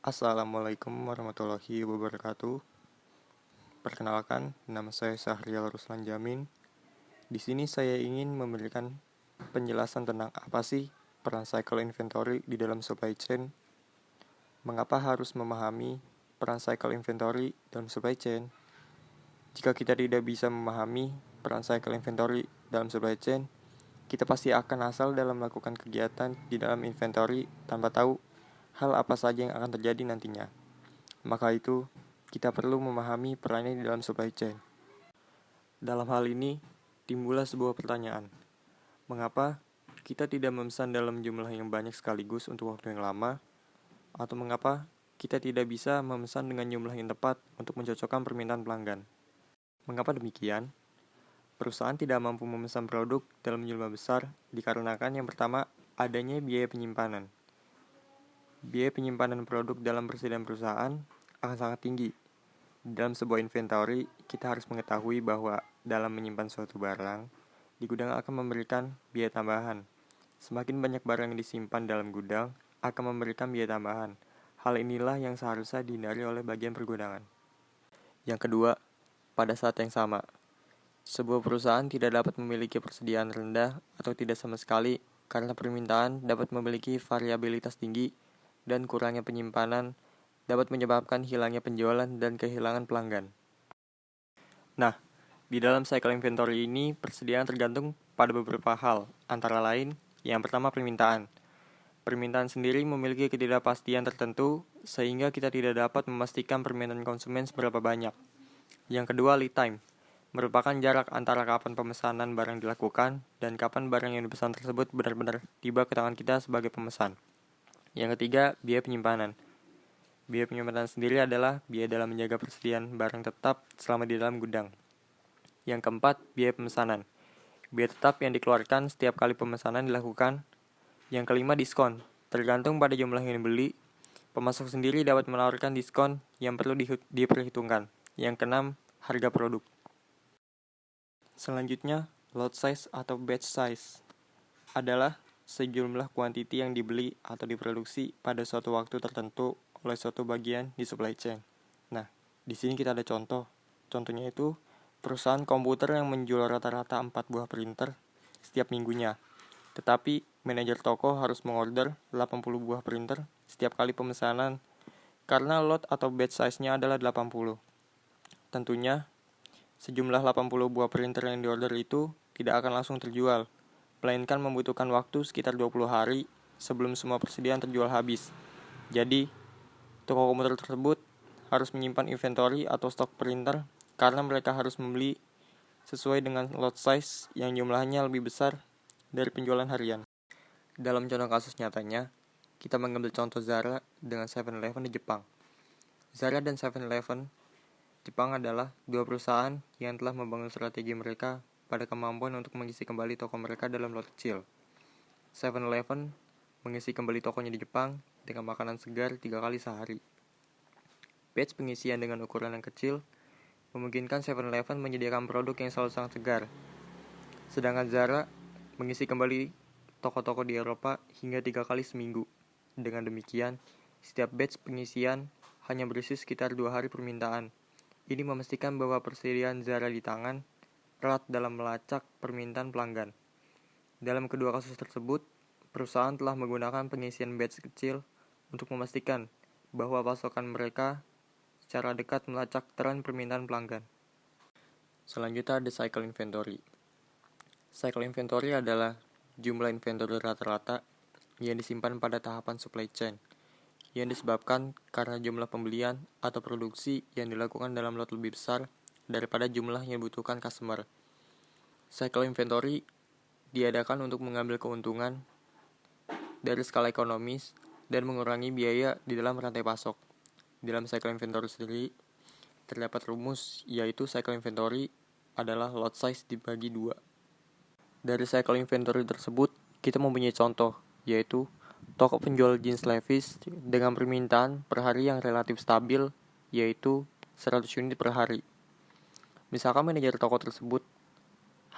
Assalamualaikum warahmatullahi wabarakatuh. Perkenalkan, nama saya Syahrial Ruslan Jamin. Di sini saya ingin memberikan penjelasan tentang apa sih peran cycle inventory di dalam supply chain. Mengapa harus memahami peran cycle inventory dalam supply chain? Jika kita tidak bisa memahami peran cycle inventory dalam supply chain, kita pasti akan asal dalam melakukan kegiatan di dalam inventory tanpa tahu hal apa saja yang akan terjadi nantinya. Maka itu, kita perlu memahami perannya di dalam supply chain. Dalam hal ini, timbullah sebuah pertanyaan. Mengapa kita tidak memesan dalam jumlah yang banyak sekaligus untuk waktu yang lama? Atau mengapa kita tidak bisa memesan dengan jumlah yang tepat untuk mencocokkan permintaan pelanggan? Mengapa demikian? Perusahaan tidak mampu memesan produk dalam jumlah besar dikarenakan yang pertama, adanya biaya penyimpanan. Biaya penyimpanan produk dalam persediaan perusahaan akan sangat tinggi. Dalam sebuah inventory, kita harus mengetahui bahwa dalam menyimpan suatu barang, di gudang akan memberikan biaya tambahan. Semakin banyak barang yang disimpan dalam gudang, akan memberikan biaya tambahan. Hal inilah yang seharusnya dihindari oleh bagian pergudangan. Yang kedua, pada saat yang sama, sebuah perusahaan tidak dapat memiliki persediaan rendah atau tidak sama sekali karena permintaan dapat memiliki variabilitas tinggi dan kurangnya penyimpanan dapat menyebabkan hilangnya penjualan dan kehilangan pelanggan. Nah, di dalam cycle inventory ini persediaan tergantung pada beberapa hal, antara lain yang pertama permintaan. Permintaan sendiri memiliki ketidakpastian tertentu sehingga kita tidak dapat memastikan permintaan konsumen seberapa banyak. Yang kedua lead time, merupakan jarak antara kapan pemesanan barang dilakukan dan kapan barang yang dipesan tersebut benar-benar tiba ke tangan kita sebagai pemesan. Yang ketiga, biaya penyimpanan. Biaya penyimpanan sendiri adalah biaya dalam menjaga persediaan barang tetap selama di dalam gudang. Yang keempat, biaya pemesanan. Biaya tetap yang dikeluarkan setiap kali pemesanan dilakukan. Yang kelima, diskon. Tergantung pada jumlah yang dibeli, pemasok sendiri dapat menawarkan diskon yang perlu diperhitungkan. Yang keenam, harga produk. Selanjutnya, lot size atau batch size adalah sejumlah kuantiti yang dibeli atau diproduksi pada suatu waktu tertentu oleh suatu bagian di supply chain. Nah, di sini kita ada contoh. Contohnya itu perusahaan komputer yang menjual rata-rata 4 buah printer setiap minggunya. Tetapi manajer toko harus mengorder 80 buah printer setiap kali pemesanan karena lot atau batch size-nya adalah 80. Tentunya, sejumlah 80 buah printer yang diorder itu tidak akan langsung terjual, melainkan membutuhkan waktu sekitar 20 hari sebelum semua persediaan terjual habis. Jadi, toko komputer tersebut harus menyimpan inventory atau stok printer karena mereka harus membeli sesuai dengan lot size yang jumlahnya lebih besar dari penjualan harian. Dalam contoh kasus nyatanya, kita mengambil contoh Zara dengan 7-Eleven di Jepang. Zara dan 7-Eleven Jepang adalah dua perusahaan yang telah membangun strategi mereka pada kemampuan untuk mengisi kembali toko mereka dalam lot kecil. 7-Eleven mengisi kembali tokonya di Jepang dengan makanan segar 3 kali sehari. Batch pengisian dengan ukuran yang kecil memungkinkan 7-Eleven menyediakan produk yang selalu sangat segar. Sedangkan Zara mengisi kembali toko-toko di Eropa hingga 3 kali seminggu. Dengan demikian, setiap batch pengisian hanya berisi sekitar 2 hari permintaan. Ini memastikan bahwa persediaan Zara di tangan erat dalam melacak permintaan pelanggan. Dalam kedua kasus tersebut, perusahaan telah menggunakan pengisian batch kecil untuk memastikan bahwa pasokan mereka secara dekat melacak tren permintaan pelanggan. Selanjutnya ada cycle inventory. Cycle inventory adalah jumlah inventory rata-rata yang disimpan pada tahapan supply chain, yang disebabkan karena jumlah pembelian atau produksi yang dilakukan dalam lot lebih besar daripada jumlah yang dibutuhkan customer. Cycle inventory diadakan untuk mengambil keuntungan dari skala ekonomis dan mengurangi biaya di dalam rantai pasok. Dalam cycle inventory sendiri, terdapat rumus yaitu cycle inventory adalah lot size dibagi 2. Dari cycle inventory tersebut, kita mempunyai contoh, yaitu toko penjual jeans Levi's dengan permintaan per hari yang relatif stabil, yaitu 100 unit per hari. Misalkan manajer toko tersebut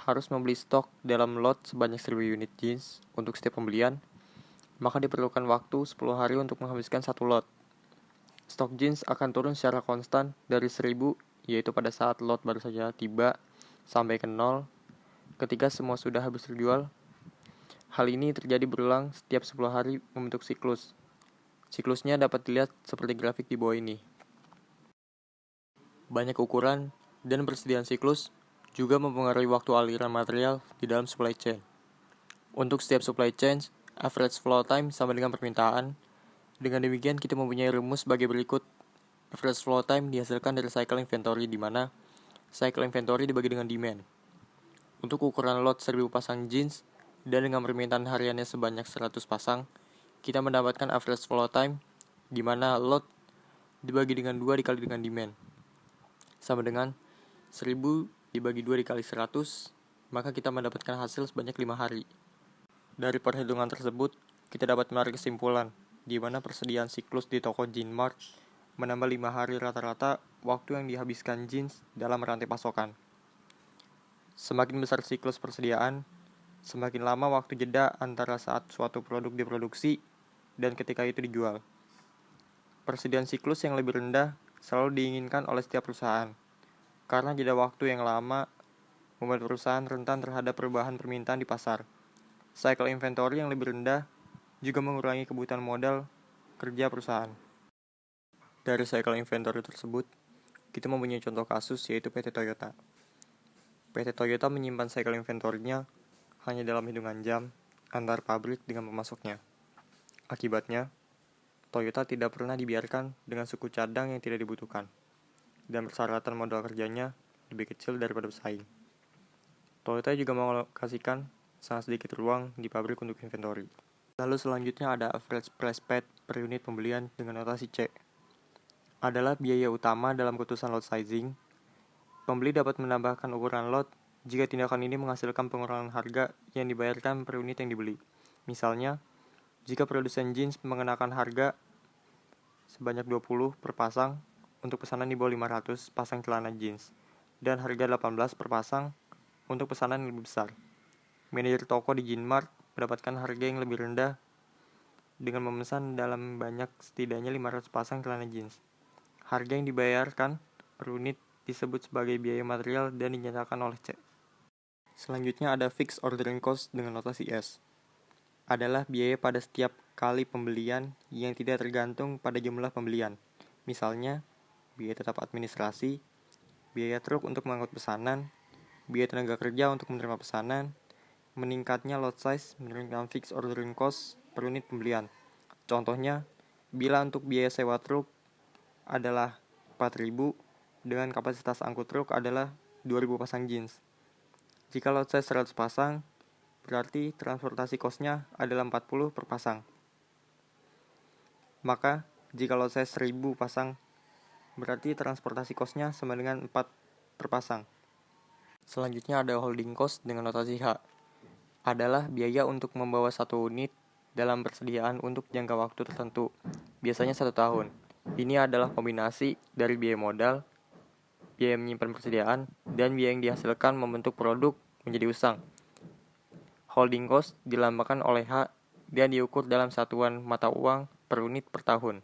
harus membeli stok dalam lot sebanyak 1000 unit jeans untuk setiap pembelian, maka diperlukan waktu 10 hari untuk menghabiskan satu lot. Stok jeans akan turun secara konstan dari 1000, yaitu pada saat lot baru saja tiba, sampai ke 0 ketika semua sudah habis terjual. Hal ini terjadi berulang setiap 10 hari membentuk siklus. Siklusnya dapat dilihat seperti grafik di bawah ini. Banyak ukuran dan persediaan siklus juga mempengaruhi waktu aliran material di dalam supply chain. Untuk setiap supply chain, average flow time sama dengan permintaan. Dengan demikian, kita mempunyai rumus sebagai berikut. Average flow time dihasilkan dari cycle inventory, di mana cycle inventory dibagi dengan demand. Untuk ukuran lot 1000 pasang jeans dan dengan permintaan hariannya sebanyak 100 pasang, kita mendapatkan average flow time, di mana lot dibagi dengan 2 dikali dengan demand, sama dengan 1000 dibagi 2 dikali 100, maka kita mendapatkan hasil sebanyak 5 hari. Dari perhitungan tersebut, kita dapat menarik kesimpulan, di mana persediaan siklus di toko Jean Mart menambah 5 hari rata-rata waktu yang dihabiskan jeans dalam rantai pasokan. Semakin besar siklus persediaan, semakin lama waktu jeda antara saat suatu produk diproduksi dan ketika itu dijual. Persediaan siklus yang lebih rendah selalu diinginkan oleh setiap perusahaan, karena jeda waktu yang lama membuat perusahaan rentan terhadap perubahan permintaan di pasar. Cycle inventory yang lebih rendah juga mengurangi kebutuhan modal kerja perusahaan. Dari cycle inventory tersebut, kita mempunyai contoh kasus, yaitu PT Toyota. PT Toyota menyimpan cycle inventory-nya hanya dalam hitungan jam antar pabrik dengan pemasoknya. Akibatnya, Toyota tidak pernah dibiarkan dengan suku cadang yang tidak dibutuhkan, dan persyaratan modal kerjanya lebih kecil daripada pesaing. Toyota juga mengalokasikan sangat sedikit ruang di pabrik untuk inventory. Lalu selanjutnya ada average price paid per unit pembelian dengan notasi C. Adalah biaya utama dalam keputusan lot sizing. Pembeli dapat menambahkan ukuran lot jika tindakan ini menghasilkan pengurangan harga yang dibayarkan per unit yang dibeli. Misalnya, jika produsen jeans mengenakan harga sebanyak 20 per pasang untuk pesanan di bawah 500 pasang celana jeans, dan harga 18 per pasang untuk pesanan yang lebih besar. Manajer toko di Jean Mart mendapatkan harga yang lebih rendah dengan memesan dalam banyak setidaknya 500 pasang celana jeans. Harga yang dibayarkan per unit disebut sebagai biaya material dan dinyatakan oleh C. Selanjutnya ada fixed ordering cost dengan notasi S. Adalah biaya pada setiap kali pembelian yang tidak tergantung pada jumlah pembelian. Misalnya, biaya tetap administrasi, biaya truk untuk mengangkut pesanan, biaya tenaga kerja untuk menerima pesanan. Meningkatnya lot size menurunkan fixed ordering cost per unit pembelian. Contohnya, bila untuk biaya sewa truk adalah 4.000 dengan kapasitas angkut truk adalah 2.000 pasang jeans. Jika lot size 100 pasang, berarti transportasi cost-nya adalah 40 per pasang. Maka, jika lot size 1000 pasang, berarti transportasi cost-nya sama dengan 4 per pasang. Selanjutnya ada holding cost dengan notasi H. Adalah biaya untuk membawa satu unit dalam persediaan untuk jangka waktu tertentu, biasanya 1 tahun. Ini adalah kombinasi dari biaya modal, biaya menyimpan persediaan, dan biaya yang dihasilkan membentuk produk menjadi usang. Holding cost dilambangkan oleh H dan diukur dalam satuan mata uang per unit per tahun.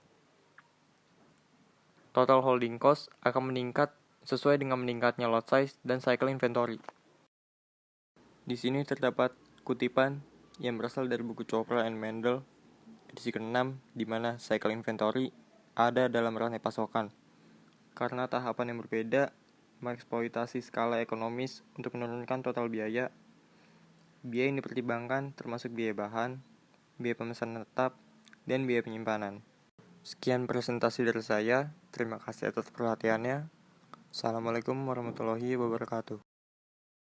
Total holding cost akan meningkat sesuai dengan meningkatnya lot size dan cycle inventory. Di sini terdapat kutipan yang berasal dari buku Chopra and Mendel, edisi ke-6, di mana cycle inventory ada dalam rantai pasokan. Karena tahapan yang berbeda, mengeksploitasi skala ekonomis untuk menurunkan total biaya. Biaya yang dipertimbangkan termasuk biaya bahan, biaya pemesanan tetap, dan biaya penyimpanan. Sekian presentasi dari saya. Terima kasih atas perhatiannya. Assalamualaikum warahmatullahi wabarakatuh.